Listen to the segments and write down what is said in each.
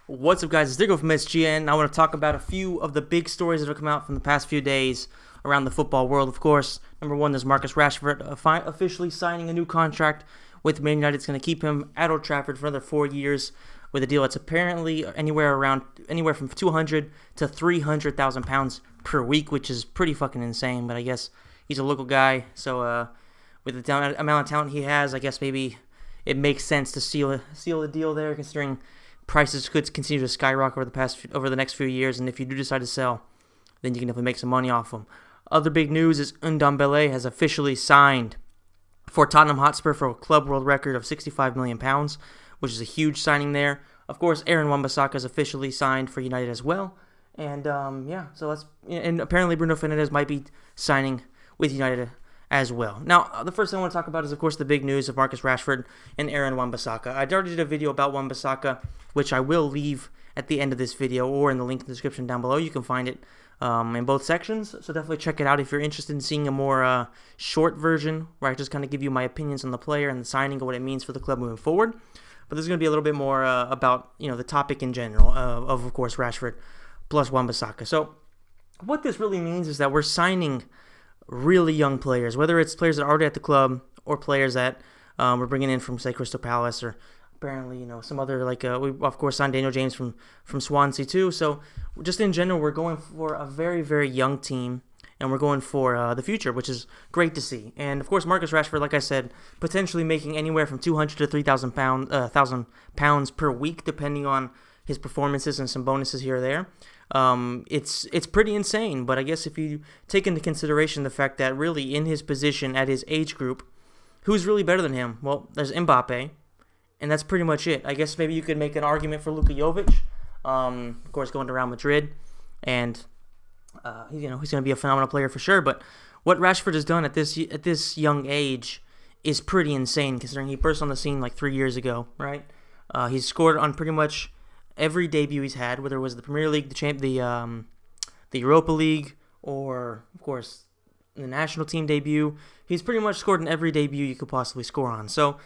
What's up, guys? It's Diego from SGN. I want to talk about a few of the big stories that have come out from the past few days around the football world. Of course, number one, there's Marcus Rashford officially signing a new contract with Man United. It's going to keep him at Old Trafford for another 4 years with a deal that's apparently anywhere from 200 to 300,000 pounds per week, which is pretty fucking insane. But I guess he's a local guy, so with the amount of talent he has, I guess maybe it makes sense to seal a deal there, considering prices could continue to skyrocket over the next few years, and if you do decide to sell, then you can definitely make some money off them. Other big news is Ndombele has officially signed for Tottenham Hotspur for a club world record of £65 million, which is a huge signing there. Of course, Aaron Wan-Bissaka is officially signed for United as well, and and apparently Bruno Fernandes might be signing with United as well. Now, the first thing I want to talk about is, of course, the big news of Marcus Rashford and Aaron Wan-Bissaka. I already did a video about Wan-Bissaka, which I will leave at the end of this video or in the link in the description down below. You can find it in both sections, so definitely check it out if you're interested in seeing a more short version where I just kind of give you my opinions on the player and the signing and what it means for the club moving forward. But this is going to be a little bit more about the topic in general of course, Rashford plus Wan-Bissaka. So what this really means is that we're signing really young players, whether it's players that are already at the club or players that we're bringing in from, say, Crystal Palace, or apparently, some other, we of course signed Daniel James from Swansea too. So just in general, we're going for a very, very young team, and we're going for the future, which is great to see. And of course, Marcus Rashford, like I said, potentially making anywhere from 200 to 3,000 pounds per week, depending on his performances and some bonuses here or there. It's pretty insane, but I guess if you take into consideration the fact that really in his position at his age group, who's really better than him? Well, there's Mbappe, and that's pretty much it. I guess maybe you could make an argument for Luka Jovic, of course, going to Real Madrid, and he's going to be a phenomenal player for sure. But what Rashford has done at this young age is pretty insane, considering he burst on the scene like 3 years ago, right? He's scored on pretty much every debut he's had, whether it was the Premier League, the Europa League, or of course the national team debut. He's pretty much scored in every debut you could possibly score on. So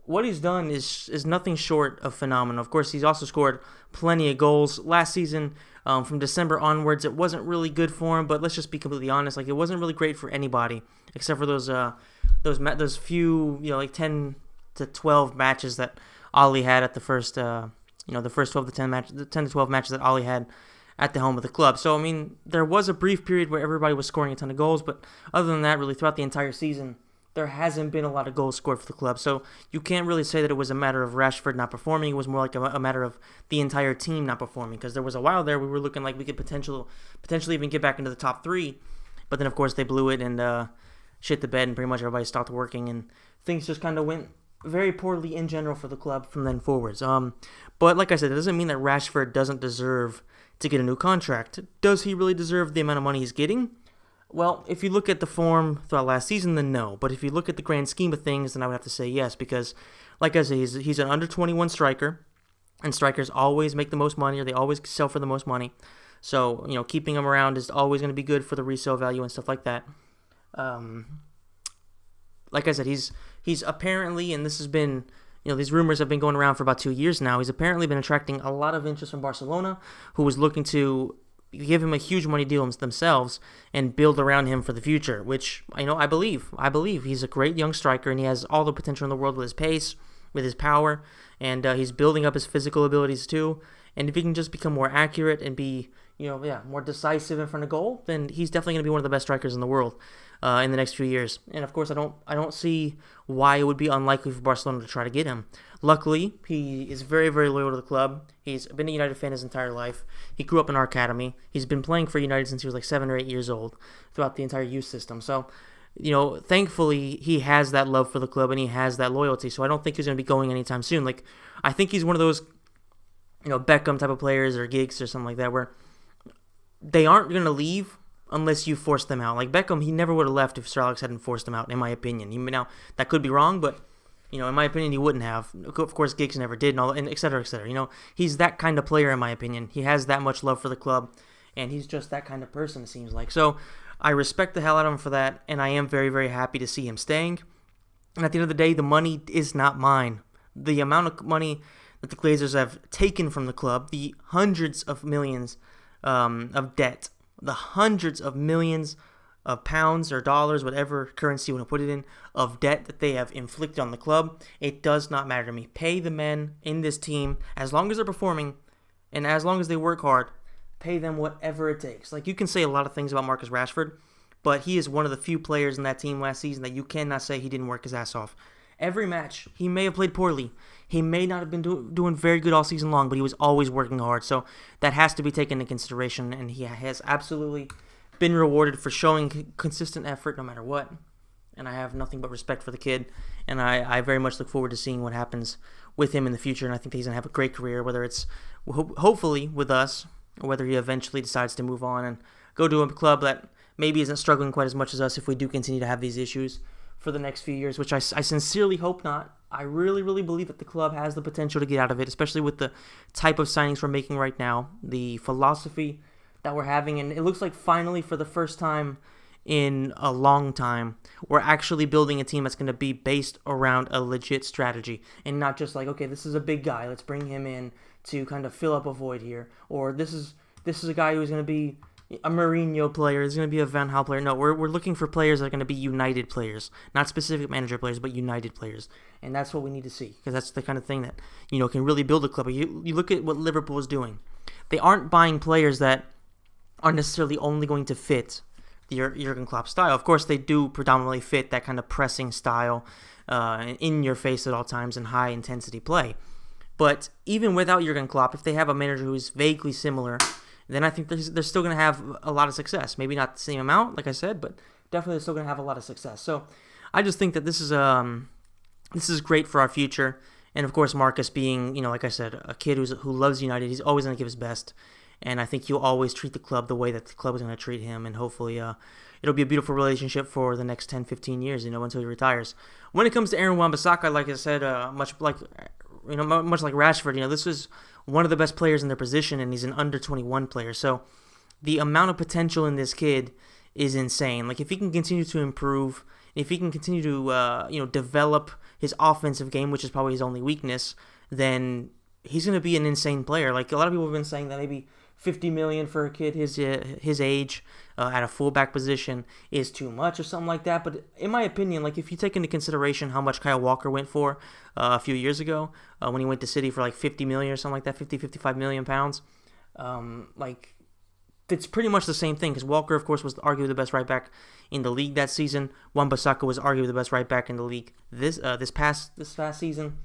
what he's done is nothing short of phenomenal. Of course, he's also scored plenty of goals last season. From December onwards, it wasn't really good for him. But let's just be completely honest; it wasn't really great for anybody except for those few 10 to 12 matches that Ollie had at the first. The first 12 to 10 to 12 matches that Ollie had at the home of the club. So, I mean, there was a brief period where everybody was scoring a ton of goals, but other than that, really, throughout the entire season, there hasn't been a lot of goals scored for the club. So, you can't really say that it was a matter of Rashford not performing. It was more like a matter of the entire team not performing, because there was a while there we were looking like we could potentially even get back into the top three, but then, of course, they blew it and shit the bed, and pretty much everybody stopped working, and things just kind of went very poorly in general for the club from then forwards. But like I said, it doesn't mean that Rashford doesn't deserve to get a new contract. Does he really deserve the amount of money he's getting? Well, if you look at the form throughout last season, then no. But if you look at the grand scheme of things, then I would have to say yes, because, like I said, he's an under-21 striker, and strikers always make the most money, or they always sell for the most money. So, keeping him around is always going to be good for the resale value and stuff like that. Like I said, he's apparently, and this has been, these rumors have been going around for about 2 years now. He's apparently been attracting a lot of interest from Barcelona, who was looking to give him a huge money deal themselves and build around him for the future, which, I believe. I believe he's a great young striker, and he has all the potential in the world with his pace, with his power, and he's building up his physical abilities too. And if he can just become more accurate and be, more decisive in front of goal, then he's definitely going to be one of the best strikers in the world in the next few years. And of course, I don't see why it would be unlikely for Barcelona to try to get him. Luckily, he is very, very loyal to the club. He's been a United fan his entire life. He grew up in our academy. He's been playing for United since he was like 7 or 8 years old throughout the entire youth system. So, thankfully, he has that love for the club and he has that loyalty. So I don't think he's going to be going anytime soon. I think he's one of those, Beckham type of players or Giggs or something like that, where they aren't going to leave unless you force them out. Like Beckham, he never would have left if Sir Alex hadn't forced him out, in my opinion. Now, that could be wrong, but, in my opinion, he wouldn't have. Of course, Giggs never did, and et cetera, et cetera. He's that kind of player, in my opinion. He has that much love for the club, and he's just that kind of person, it seems like. So, I respect the hell out of him for that, and I am very, very happy to see him staying. And at the end of the day, the money is not mine. The amount of money that the Glazers have taken from the club, the hundreds of millions of debt, the hundreds of millions of pounds or dollars, whatever currency you want to put it in, of debt that they have inflicted on the club, it does not matter to me. Pay the men in this team, as long as they're performing, and as long as they work hard, pay them whatever it takes. Like, you can say a lot of things about Marcus Rashford, but he is one of the few players in that team last season that you cannot say he didn't work his ass off. Every match, he may have played poorly. He may not have been doing very good all season long, but he was always working hard. So that has to be taken into consideration, and he has absolutely been rewarded for showing consistent effort no matter what. And I have nothing but respect for the kid, and I very much look forward to seeing what happens with him in the future, and I think that he's going to have a great career, whether it's hopefully with us, or whether he eventually decides to move on and go to a club that maybe isn't struggling quite as much as us if we do continue to have these issues for the next few years, which I sincerely hope not. I really, really believe that the club has the potential to get out of it, especially with the type of signings we're making right now, the philosophy that we're having, and it looks like finally for the first time in a long time, we're actually building a team that's going to be based around a legit strategy and not just like, okay, this is a big guy, let's bring him in to kind of fill up a void here, or this is a guy who's going to be a Mourinho player, is going to be a Van Gaal player. No, we're looking for players that are going to be united players, not specific manager players, but united players, and that's what we need to see, because that's the kind of thing that can really build a club. You look at what Liverpool is doing; they aren't buying players that are necessarily only going to fit the Jurgen Klopp style. Of course, they do predominantly fit that kind of pressing style, in your face at all times and high intensity play. But even without Jurgen Klopp, if they have a manager who is vaguely similar, then I think they're still going to have a lot of success. Maybe not the same amount, like I said, but definitely they're still going to have a lot of success. So I just think that this is great for our future. And of course, Marcus being, like I said, a kid who loves United, he's always going to give his best. And I think he'll always treat the club the way that the club is going to treat him. And hopefully it'll be a beautiful relationship for the next 10, 15 years, until he retires. When it comes to Aaron Wan-Bissaka, like I said, much like Rashford, this is one of the best players in their position, and he's an under-21 player. So the amount of potential in this kid is insane. Like, if he can continue to improve, if he can continue to develop his offensive game, which is probably his only weakness, then he's going to be an insane player. Like, a lot of people have been saying that maybe $50 million for a kid his age at a fullback position is too much or something like that. But in my opinion, like, if you take into consideration how much Kyle Walker went for a few years ago when he went to City for like $50 million or something like that, 55 million pounds, like, it's pretty much the same thing, because Walker, of course, was arguably the best right back in the league that season. Wan-Bissaka was arguably the best right back in the league this past season,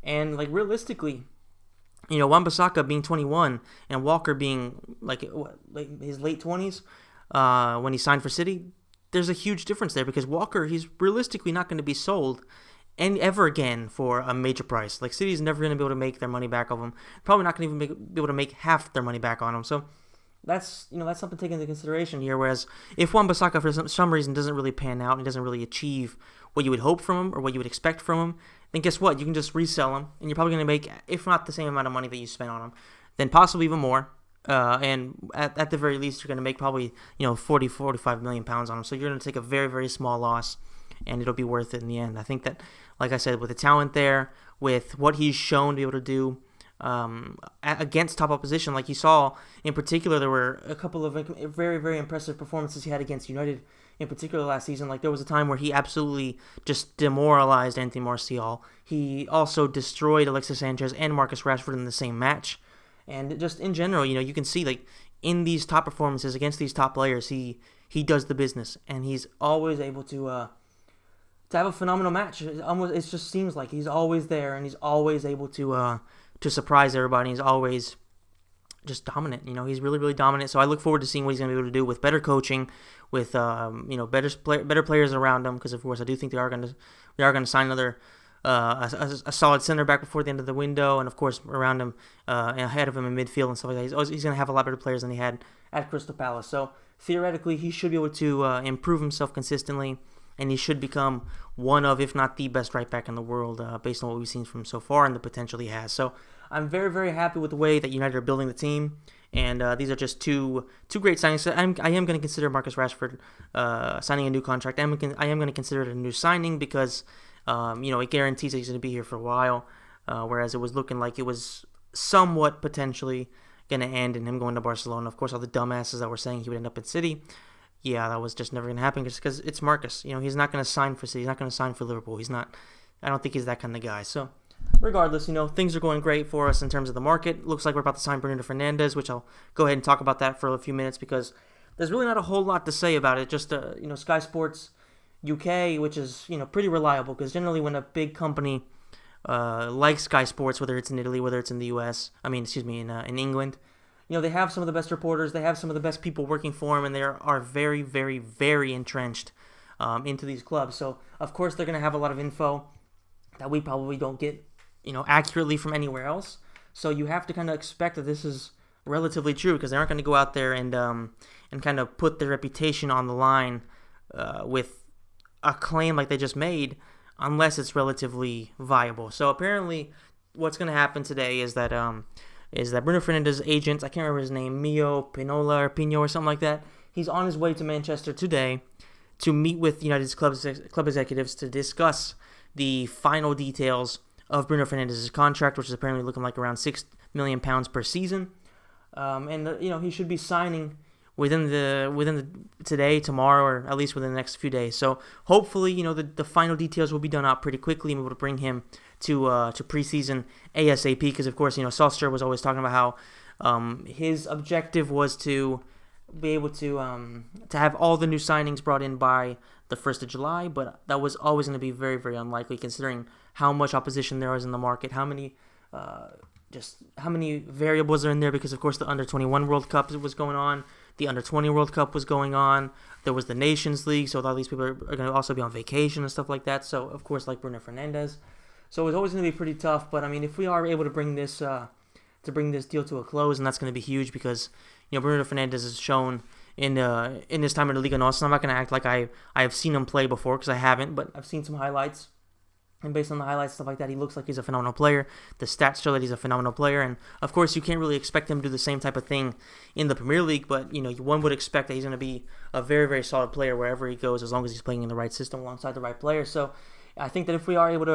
and like, realistically, Wan-Bissaka being 21 and Walker being like his late 20s when he signed for City, there's a huge difference there, because Walker, he's realistically not going to be sold ever again for a major price. Like, City's never going to be able to make their money back of him. Probably not going to even be able to make half their money back on him. So that's something to take into consideration here. Whereas if Wan-Bissaka for some reason doesn't really pan out and doesn't really achieve what you would hope from him or what you would expect from him, then guess what? You can just resell him, and you're probably going to make, if not the same amount of money that you spent on him, then possibly even more. And at the very least, you're going to make probably 45 million pounds on him. So you're going to take a very, very small loss, and it'll be worth it in the end. I think that, like I said, with the talent there, with what he's shown to be able to do against top opposition, like you saw in particular, there were a couple of very, very impressive performances he had against United in particular last season. Like, there was a time where he absolutely just demoralized Anthony Martial. He also destroyed Alexis Sanchez and Marcus Rashford in the same match. And just in general, you can see, like, in these top performances against these top players, he does the business, and he's always able to have a phenomenal match. It just seems like he's always there, and he's always able to surprise everybody. He's always just dominant. He's really, really dominant. So I look forward to seeing what he's going to be able to do with better coaching, with better players around him. Because of course I do think we are going to sign another a solid center back before the end of the window, and of course around him and ahead of him in midfield and stuff like that. He's going to have a lot better players than he had at Crystal Palace. So theoretically, he should be able to improve himself consistently, and he should become one of, if not the best right back in the world, based on what we've seen from him so far and the potential he has. So I'm very, very happy with the way that United are building the team, and these are just two great signings. So I am going to consider Marcus Rashford signing a new contract. I am going to consider it a new signing because it guarantees that he's going to be here for a while. whereas it was looking like it was somewhat potentially going to end in him going to Barcelona. Of course, all the dumbasses that were saying he would end up at City, yeah, that was just never going to happen just because it's Marcus. He's not going to sign for City. He's not going to sign for Liverpool. I don't think he's that kind of guy. So, regardless, things are going great for us in terms of the market. Looks like we're about to sign Bruno Fernandes, which I'll go ahead and talk about that for a few minutes because there's really not a whole lot to say about it. Just, Sky Sports UK, which is, pretty reliable because generally when a big company like Sky Sports, whether it's in Italy, whether it's in the US, in England, they have some of the best reporters, they have some of the best people working for them, and they are very, very, very entrenched into these clubs. So, of course, they're going to have a lot of info that we probably don't get, accurately from anywhere else. So you have to kind of expect that this is relatively true because they aren't going to go out there and kind of put their reputation on the line with a claim like they just made unless it's relatively viable. So apparently what's going to happen today is that Bruno Fernandes' agent, I can't remember his name, Mio Pinola or Pino or something like that, he's on his way to Manchester today to meet with United's club executives to discuss the final details of Bruno Fernandes' contract, which is apparently looking like around £6 million per season. He should be signing within the today, tomorrow, or at least within the next few days. So hopefully, the final details will be done out pretty quickly and we'll be able to bring him to preseason ASAP. Because of course, Solskjaer was always talking about how his objective was to be able to have all the new signings brought in by the 1st of July, but that was always going to be very, very unlikely considering how much opposition there is in the market, how many variables are in there because, of course, the Under-21 World Cup was going on, the Under-20 World Cup was going on, there was the Nations League, so a lot of these people are going to also be on vacation and stuff like that, so, of course, like Bruno Fernandes. So it's always going to be pretty tough, but, if we are able to bring this deal to a close, and that's going to be huge because, Bruno Fernandes has shown in his time in the Liga NOS. I'm not going to act like I have seen him play before because I haven't, but I've seen some highlights. And based on the highlights, stuff like that, he looks like he's a phenomenal player. The stats show that he's a phenomenal player. And, of course, you can't really expect him to do the same type of thing in the Premier League, but, one would expect that he's going to be a very, very solid player wherever he goes as long as he's playing in the right system alongside the right player. So I think that if we are able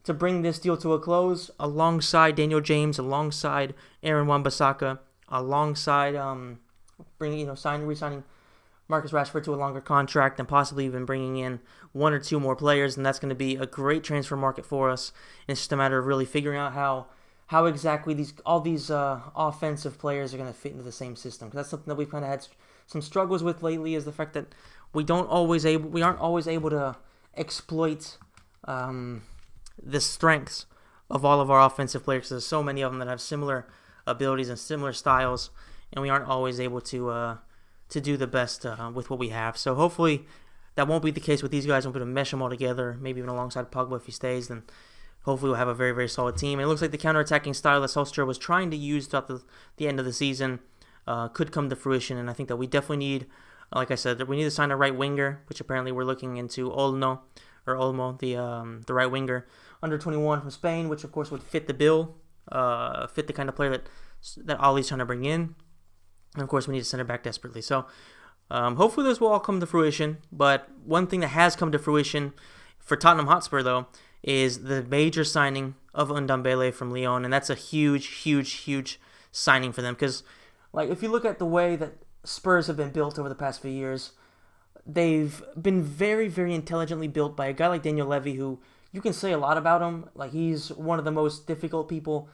to bring this deal to a close alongside Daniel James, alongside Aaron Wan-Bissaka, alongside re-signing Marcus Rashford to a longer contract and possibly even bringing in one or two more players, and that's going to be a great transfer market for us. And it's just a matter of really figuring out how exactly all these offensive players are going to fit into the same system. Because that's something that we've kind of had some struggles with lately, is the fact that we aren't always able to exploit the strengths of all of our offensive players. There's so many of them that have similar abilities and similar styles, and we aren't always able to do the best with what we have. So hopefully that won't be the case with these guys. We'll be able to mesh them all together, maybe even alongside Pogba if he stays, then hopefully we'll have a very, very solid team. And it looks like the counter-attacking style that Solskjaer was trying to use throughout the end of the season could come to fruition, and I think that we definitely need, like I said, we need to sign a right winger, which apparently we're looking into Olmo, the right winger, under 21 from Spain, which of course would fit the bill, fit the kind of player that Ollie's trying to bring in. And of course, we need a center back desperately. So hopefully this will all come to fruition. But one thing that has come to fruition for Tottenham Hotspur, though, is the major signing of Ndombele from Lyon. And that's a huge, huge, huge signing for them. Because if you look at the way that Spurs have been built over the past few years, they've been very, very intelligently built by a guy like Daniel Levy, who you can say a lot about him. He's one of the most difficult people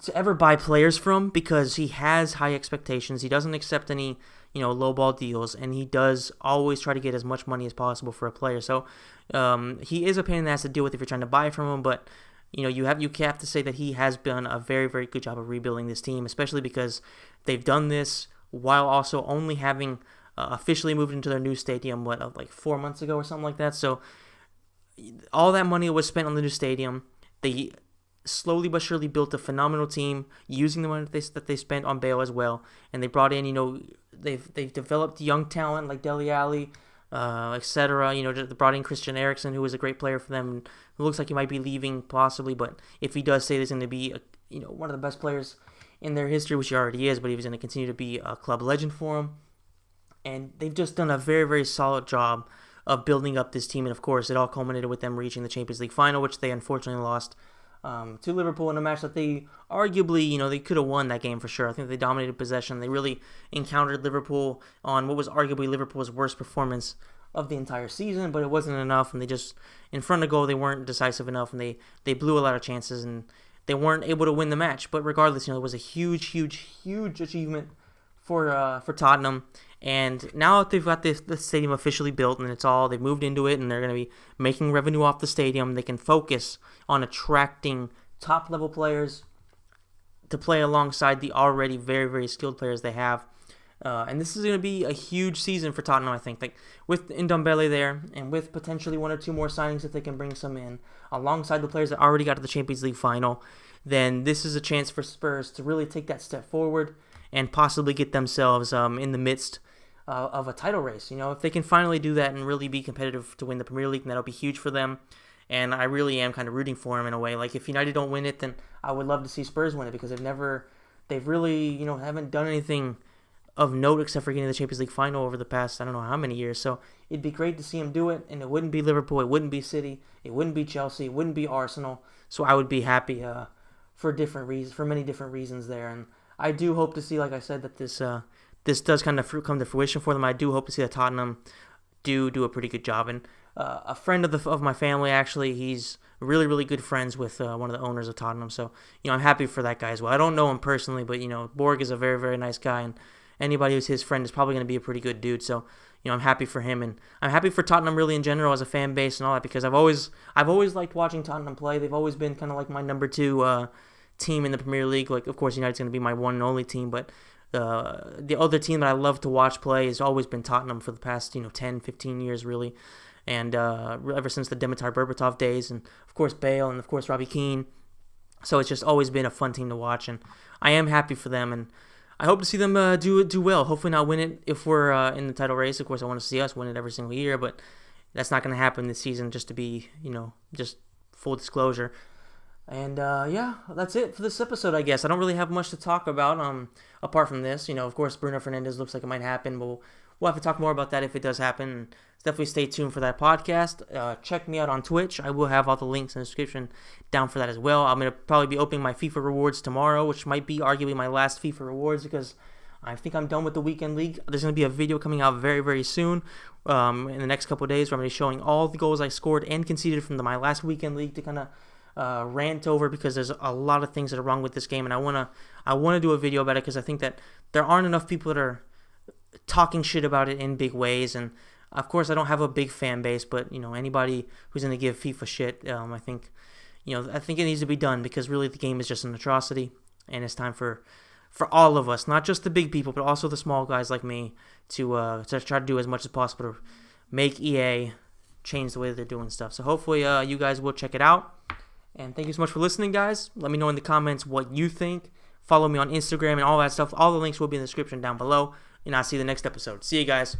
to ever buy players from because he has high expectations. He doesn't accept any, lowball deals, and he does always try to get as much money as possible for a player. So he is a pain in the ass to deal with if you're trying to buy from him, but you have to say that he has done a very, very good job of rebuilding this team, especially because they've done this while also only having officially moved into their new stadium, 4 months ago or something like that. So all that money was spent on the new stadium. They slowly but surely built a phenomenal team using the money that they spent on Bale as well, and they brought in, they've developed young talent like Dele Alli, etc. They brought in Christian Eriksen, who was a great player for them. It looks like he might be leaving possibly, but if he does stay, he's going to be one of the best players in their history, which he already is, but he's going to continue to be a club legend for them. And they've just done a very, very solid job of building up this team, and of course, it all culminated with them reaching the Champions League final, which they unfortunately lost to Liverpool in a match that they arguably, they could have won that game for sure. I think they dominated possession. They really encountered Liverpool on what was arguably Liverpool's worst performance of the entire season, but it wasn't enough, and they just, in front of goal, they weren't decisive enough, and they blew a lot of chances, and they weren't able to win the match. But regardless, it was a huge, huge, huge achievement for Tottenham. And now that they've got the stadium officially built and they've moved into it and they're going to be making revenue off the stadium, they can focus on attracting top-level players to play alongside the already very, very skilled players they have. And this is going to be a huge season for Tottenham, I think. Like, with Ndombele there and with potentially one or two more signings if they can bring some in, alongside the players that already got to the Champions League final, then this is a chance for Spurs to really take that step forward and possibly get themselves in the midst of a title race. If they can finally do that and really be competitive to win the Premier League, then that'll be huge for them. And I really am kind of rooting for them in a way. Like, if United don't win it, then I would love to see Spurs win it, because they've really, haven't done anything of note except for getting the Champions League final over the past, I don't know how many years. So it'd be great to see them do it, and it wouldn't be Liverpool, it wouldn't be City, it wouldn't be Chelsea, it wouldn't be Arsenal. So I would be happy for many different reasons there. And I do hope to see, like I said, that this does kind of come to fruition for them. I do hope to see that Tottenham do a pretty good job. And a friend of my family, actually, he's really, really good friends with one of the owners of Tottenham. So, I'm happy for that guy as well. I don't know him personally, but, Borg is a very, very nice guy, and anybody who's his friend is probably going to be a pretty good dude. So, I'm happy for him, and I'm happy for Tottenham really in general as a fan base and all that, because I've always liked watching Tottenham play. They've always been kind of like my number two team in the Premier League. Like, of course, United's going to be my one and only team, but the other team that I love to watch play has always been Tottenham for the past 10, 15 years really, and ever since the Dimitar Berbatov days, and of course Bale, and of course Robbie Keane. So it's just always been a fun team to watch, and I am happy for them, and I hope to see them do well. Hopefully not win it if we're in the title race. Of course, I want to see us win it every single year, but that's not going to happen this season, just to be, just full disclosure. And, that's it for this episode, I guess. I don't really have much to talk about apart from this. Of course, Bruno Fernandes looks like it might happen, but we'll have to talk more about that if it does happen. Definitely stay tuned for that podcast. Check me out on Twitch. I will have all the links in the description down for that as well. I'm going to probably be opening my FIFA rewards tomorrow, which might be arguably my last FIFA rewards, because I think I'm done with the weekend league. There's going to be a video coming out very, very soon in the next couple of days where I'm going to be showing all the goals I scored and conceded from my last weekend league to kind of rant over, because there's a lot of things that are wrong with this game, and I wanna do a video about it, because I think that there aren't enough people that are talking shit about it in big ways. And of course, I don't have a big fan base, but anybody who's gonna give FIFA shit, I think it needs to be done, because really the game is just an atrocity, and it's time for all of us, not just the big people, but also the small guys like me, to try to do as much as possible to make EA change the way that they're doing stuff. So hopefully you guys will check it out. And thank you so much for listening, guys. Let me know in the comments what you think. Follow me on Instagram and all that stuff. All the links will be in the description down below. And I'll see you in the next episode. See you guys.